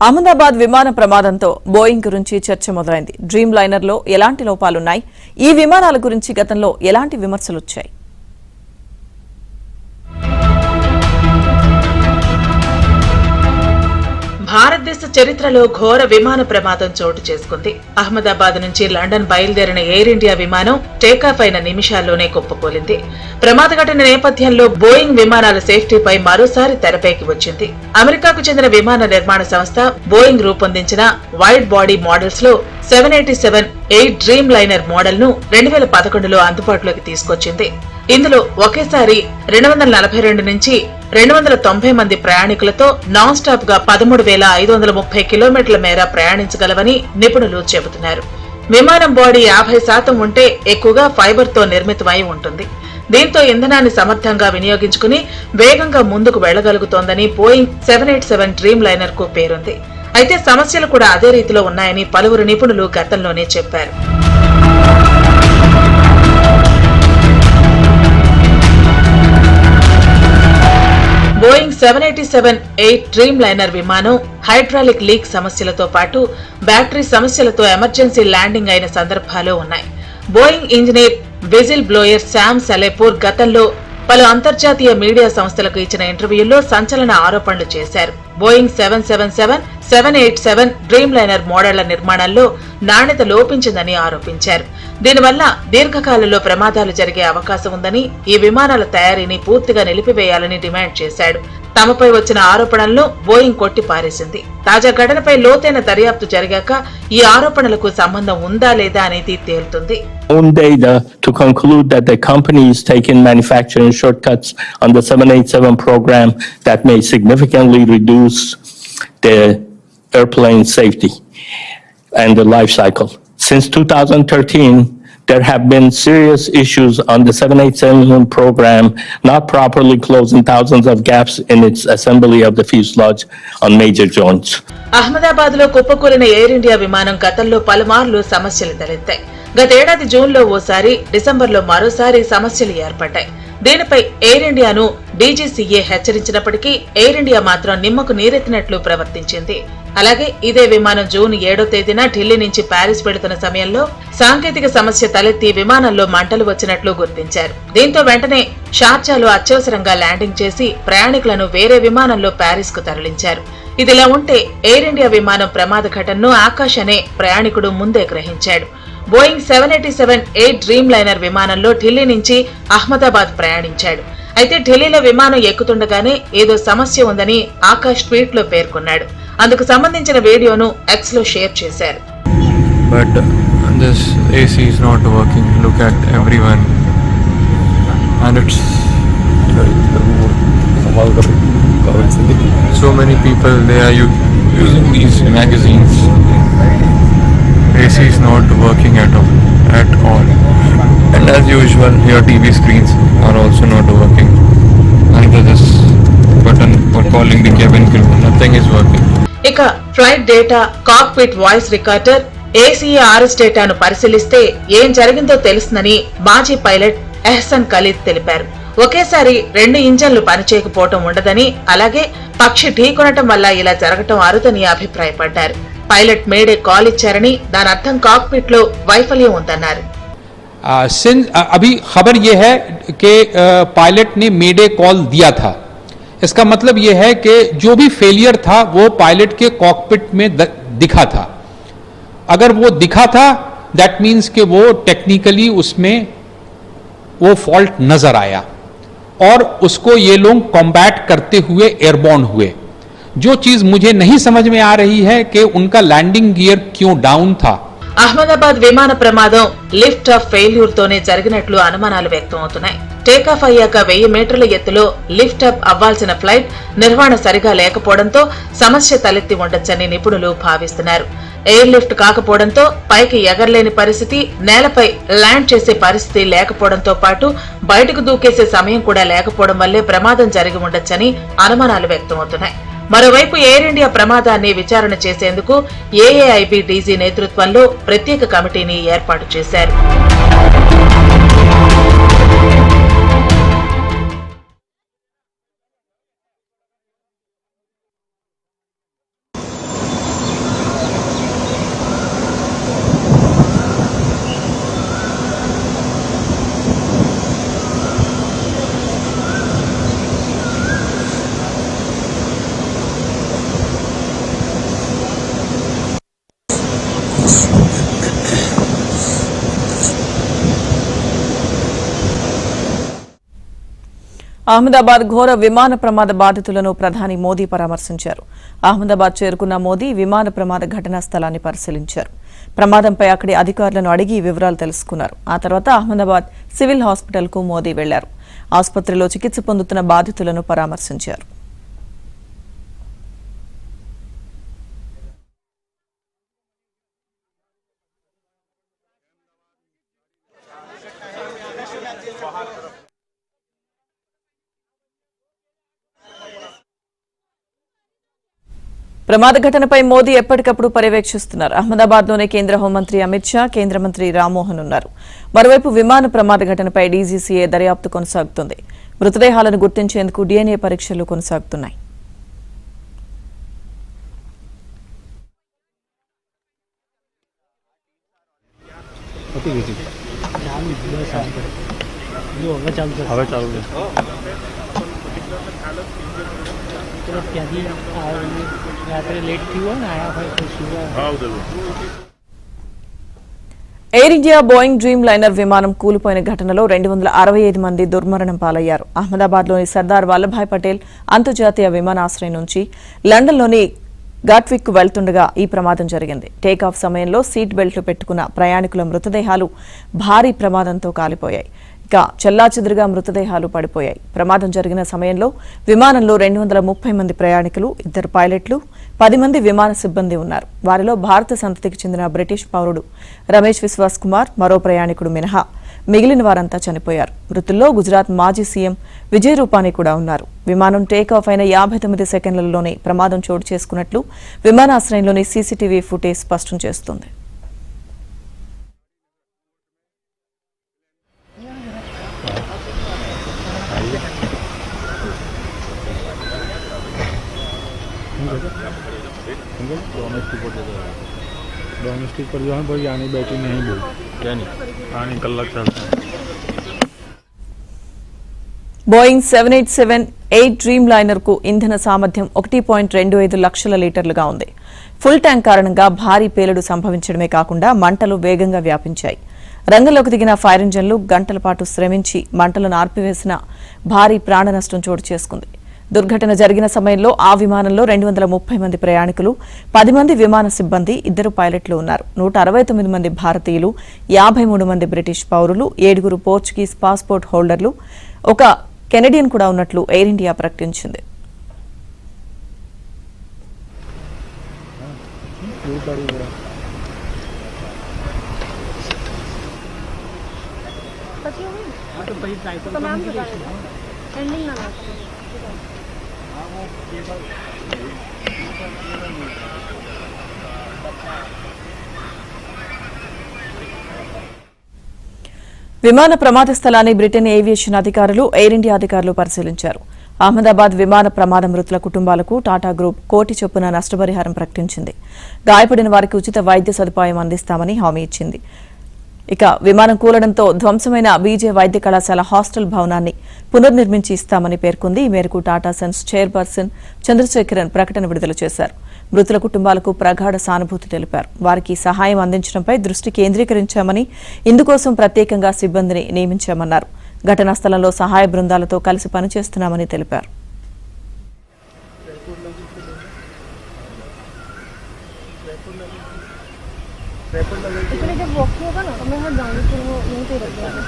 అహ్మదాబాద్ విమాన ప్రమాదంతో బోయింగ్ గురించి చర్చ మొదలైంది. డ్రీమ్ లైనర్ లో ఎలాంటి లోపాలున్నాయి, ఈ విమానాల గురించి గతంలో ఎలాంటి విమర్శలు వచ్చాయి? భారతదేశ చరిత్రలో ఘోర విమాన ప్రమాదం చోటు చేసుకుంది. అహ్మదాబాద్ నుంచి లండన్ బయలుదేరిన ఎయిర్ ఇండియా విమానం టేకాఫ్ అయిన నిమిషాల్లోనే కుప్పకూలింది. ప్రమాద ఘటన నేపథ్యంలో బోయింగ్ విమానాల సేఫ్టీపై మరోసారి తెరపైకి వచ్చింది. అమెరికాకు చెందిన విమాన నిర్మాణ సంస్థ బోయింగ్ రూపొందించిన వైడ్ బాడీ మోడల్స్ లో 787-8 డ్రీమ్ లైనర్ మోడల్ ను 2011లో అందుబాటులోకి తీసుకొచ్చింది. ఇందులో ఒకేసారి 242 నుంచి 290 మంది ప్రయాణికులతో నాన్ స్టాప్ గా 13,530 కిలోమీటర్ల మేర ప్రయాణించగలవని నిపుణులు చెబుతున్నారు. విమానం బాడీ 50% ఉంటే ఎక్కువగా ఫైబర్ తో నిర్మితమై ఉంటుంది. దీంతో ఇంధనాన్ని సమర్థంగా వినియోగించుకుని వేగంగా ముందుకు వెళ్లగలుగుతోందని బోయింగ్ 787 డ్రీమ్ లైనర్ కు పేరుంది. అయితే సమస్యలు కూడా అదే రీతిలో ఉన్నాయని పలువురు నిపుణులు గతంలోనే చెప్పారు. బోయింగ్ 787-8 డ్రీమ్ లైనర్ విమానం హైడ్రాలిక్ లీక్ సమస్యలతో పాటు బ్యాటరీ సమస్యలతో ఎమర్జెన్సీ ల్యాండింగ్ అయిన సందర్భాలు ఉన్నాయి. Boeing engineer whistle blower Sam Salehpour గతంలో పలు అంతర్జాతీయ మీడియా సంస్థలకు ఇచ్చిన ఇంటర్వ్యూల్లో సంచలన ఆరోపణలు చేశారు. బోయింగ్ 777, 787 డ్రీమ్ లైనర్ మోడళ్ల నిర్మాణంలో నాణ్యత లోపించిందని ఆరోపించారు. దీనివల్ల దీర్ఘకాలంలో ప్రమాదాలు జరిగే అవకాశం ఉందని, ఈ విమానాల తయారీని పూర్తిగా నిలిపివేయాలని డిమాండ్ చేశాడు. తమపై వచ్చిన ఆరోపణలను బోయింగ్ కొట్టి పారేసింది. తాజా ఘటనపై లోతైన దర్యాప్తు జరిగాక ఈ ఆరోపణలకు సంబంధం ఉందా లేదా అనేది తేలుతుంది. Own data to conclude that the company is taking manufacturing shortcuts on the 787 program that may significantly reduce the airplane safety and the life cycle. Since 2013, there have been serious issues on the 787 program, not properly closing thousands of gaps in its assembly of the fuselage on major joints. Ahmedabad లో కుప్పకూలిన air India విమానం గతంలో పలుమార్లు సమస్యలు తలెత్తాయి. గతేడాది జూన్లో ఓసారి, డిసెంబర్లో మరోసారి సమస్యలు ఏర్పడ్డాయి. దీనిపై ఎయిర్ ఇండియాను డీజీసీఏ హెచ్చరించినప్పటికీ ఎయిర్ ఇండియా మాత్రం నిమ్మకు నీరెత్తినట్లు ప్రవర్తించింది. అలాగే ఇదే విమానం జూన్ 7వ తేదీన ఢిల్లీ నుంచి ప్యారిస్ వెళుతున్న సమయంలో సాంకేతిక సమస్య తలెత్తి విమానంలో మంటలు వచ్చినట్లు గుర్తించారు. దీంతో వెంటనే షార్జాలో అత్యవసరంగా ల్యాండింగ్ చేసి ప్రయాణికులను వేరే విమానంలో ప్యారిస్ కు తరలించారు. ఇదిలా ఉంటే ఎయిర్ ఇండియా విమానం ప్రమాద ఘటనను ఆకాష్ అనే ప్రయాణికుడు ముందే గ్రహించాడు. బోయింగ్ 787-8 డ్రీమ్ లైనర్ విమానంలో ఢిల్లీ నుంచి అహ్మదాబాద్ ప్రయాణించాడు. అయితే ఢిల్లీలో విమానం ఎక్కుతుండగానే ఏదో సమస్య ఉందని ఆకాష్ ట్వీట్ లో పేర్కొన్నాడు. అందుకు సంబంధించిన వీడియోను ఎక్స్ లో షేర్ చేశారు. But this AC is not working. Look at everyone, and it's so many people. They are using these magazines. AC is not working at all. And as usual, your TV screens are also not working. Neither this button for calling the cabin crew. Nothing is working. ఇక flight data, cockpit voice recorder, ACRS డేటాను పరిశీలిస్తే ఏం జరిగిందో తెలుస్తుందని మాజీ pilot ఎహ్సన్ Khalid తెలిపారు. ఒకేసారి 2 ఇంజన్లు పనిచేయకపోవటం ఉండదని, అలాగే పక్షి ఢీకొనటం వల్ల ఇలా జరగటం అరుదని అభిప్రాయపడ్డారు. పైలట్ మేడే కాల్ ఇచ్చారని, దాని అర్థం కాక్పిట్ లో వైఫల్యం ఉందన్నారు. अभी खबर यह है कि पायलट ने मेडे कॉल दिया था. इसका मतलब यह है कि जो भी फेलियर था वो पायलट के कॉकपिट में दिखा था. अगर वो दिखा था दैट मीन्स कि वो टेक्निकली उसमें वो फॉल्ट नजर आया और उसको ये लोग कॉम्बैट करते हुए एयरबॉर्न हुए. जो चीज मुझे नहीं समझ में आ रही है कि उनका लैंडिंग गियर क्यों डाउन था. అహ్మదాబాద్ విమాన ప్రమాదం లిఫ్ట్ ఆఫ్ ఫెయిల్యూర్ తోనే జరిగినట్లు అనుమానాలు వ్యక్తమవుతున్నాయి. టేకాఫ్ అయ్యాక 1000 మీటర్ల ఎత్తులో లిఫ్ట్ అప్ అవ్వాల్సిన ఫ్లైట్ నిర్వహణ సరిగా లేకపోవడంతో సమస్య తలెత్తి ఉండొచ్చని నిపుణులు భావిస్తున్నారు. ఎయిర్ లిఫ్ట్ కాకపోవడంతో పైకి ఎగరలేని పరిస్థితి, నేలపై ల్యాండ్ చేసే పరిస్థితి లేకపోవడంతో పాటు బయటకు దూకేసే సమయం కూడా లేకపోవడం వల్లే ప్రమాదం జరిగి ఉండొచ్చని అనుమానాలు వ్యక్తమవుతున్నాయి. మరోవైపు ఎయిర్ ఇండియా ప్రమాదాన్ని విచారణ చేసేందుకు ఏఏఐబీ డీజీ నేతృత్వంలో ప్రత్యేక కమిటీని ఏర్పాటు చేశారు. అహ్మదాబాద్ ఘోర విమాన ప్రమాద బాధితులను ప్రధాని మోదీ పరామర్శించారు. అహ్మదాబాద్ చేరుకున్న మోదీ విమాన ప్రమాద ఘటనా స్థలాన్ని పరిశీలించారు. ప్రమాదంపై అక్కడి అధికారులను అడిగి వివరాలు తెలుసుకున్నారు. ఆ తర్వాత అహ్మదాబాద్ సివిల్ హాస్పిటల్కు మోదీ వెళ్లారు. ఆసుపత్రిలో చికిత్స పొందుతున్న బాధితులను పరామర్శించారు. ప్రమాద ఘటనపై మోదీ ఎప్పటికప్పుడు పర్యవేక్షిస్తున్నారు. అహ్మదాబాద్లోనే కేంద్ర హోంమంత్రి అమిత్ షా, కేంద్ర మంత్రి రామ్మోహన్ ఉన్నారు. మరోవైపు విమాన ప్రమాద ఘటనపై డీజీసీఏ దర్యాప్తు కొనసాగుతోంది. మృతదేహాలను గుర్తించేందుకు డీఎన్ఏ పరీక్షలు కొనసాగుతున్నాయి. Air India Boeing dream liner విమానం కూలిపోయిన ఘటనలో 265 మంది దుర్మరణం పాలయ్యారు. అహ్మదాబాద్లోని సర్దార్ వల్లభాయ్ పటేల్ అంతర్జాతీయ విమానాశ్రయం నుంచి లండన్లోని గాట్విక్ వెళ్తుండగా ఈ ప్రమాదం జరిగింది. టేకాఫ్ సమయంలో సీట్ బెల్ట్లు పెట్టుకున్న ప్రయాణికుల మృతదేహాలు భారీ ప్రమాదంతో కాలిపోయాయి. ఇక చెల్లాచెదురుగా మృతదేహాలు పడిపోయాయి. ప్రమాదం జరిగిన సమయంలో విమానంలో 230 మంది ప్రయాణికులు, 2 పైలట్లు, 10 మంది విమాన సిబ్బంది ఉన్నారు. వారిలో భారత సంతతికి చెందిన బ్రిటిష్ పౌరుడు రమేష్ విశ్వాస్ కుమార్, మరో ప్రయాణికుడు మినహా మిగిలిన వారంతా చనిపోయారు. మృతుల్లో గుజరాత్ మాజీ సీఎం విజయ్ రూపానీ కూడా ఉన్నారు. విమానం టేకాఫ్ అయిన 59 సెకండ్లలోనే ప్రమాదం చోటు చేసుకున్నట్లు విమానాశ్రయంలోని సీసీటీవీ ఫుటేజ్ స్పష్టం చేస్తోంది. डोमेस्टिक पर जो है वो यानी बैठी नहीं बोल यानी आने कल चलता है. బోయింగ్ 787-8 డ్రీమ్ లైనర్ కు ఇంధన సామర్థ్యం 1.25 లక్షల లీటర్లుగా ఉంది. ఫుల్ ట్యాంక్ కారణంగా భారీ పేలుడు సంభవించడమే కాకుండా మంటలు వేగంగా వ్యాపించాయి. రంగంలోకి దిగిన ఫైర్ ఇంజన్లు గంటల పాటు శ్రమించి మంటలను ఆర్పివేసిన భారీ ప్రాణ నష్టం చోటు చేసుకుంది. దుర్ఘటన జరిగిన సమయంలో ఆ విమానంలో 230 మంది ప్రయాణికులు, 10 మంది విమాన సిబ్బంది, 2 పైలట్లు ఉన్నారు. 169 మంది భారతీయులు, 53 మంది బ్రిటిష్ పౌరులు, 7 పోర్చుగీస్ పాస్పోర్ట్ హోల్డర్లు, 1 కెనడియన్ కూడా ఉన్నట్లు ఎయిర్ ఇండియా ప్రకటించింది. విమాన ప్రమాద స్థలాన్ని బ్రిటన్ ఏవియేషన్ అధికారులు, ఎయిర్ ఇండియా అధికారులు పరిశీలించారు. అహ్మదాబాద్ విమాన ప్రమాద మృతుల కుటుంబాలకు టాటా గ్రూప్ 1 కోటి చొప్పున నష్టపరిహారం ప్రకటించింది. గాయపడిన వారికి ఉచిత వైద్య సదుపాయం అందిస్తామని హామీ ఇచ్చింది. ఇక విమానం కూలడంతో ధ్వంసమైన బీజే వైద్య కళాశాల హాస్టల్ భవనాన్ని పునర్నిర్మించి ఇస్తామని పేర్కొంది. ఈ మేరకు టాటా సన్స్ చైర్పర్సన్ చంద్రశేఖరన్ ప్రకటన విడుదల చేశారు. మృతుల కుటుంబాలకు ప్రగాఢ సానుభూతి తెలిపారు. వారికి సహాయం అందించడంపై దృష్టి కేంద్రీకరించామని, ఇందుకోసం ప్రత్యేకంగా సిబ్బందిని నియమించామన్నారు. ఘటనా స్థలంలో సహాయ బృందాలతో కలిసి పనిచేస్తున్నామని తెలిపారు. जब वॉक होगा ना तो मैं वहाँ जाऊँगी, फिर वो यहीं पे रख देंगे.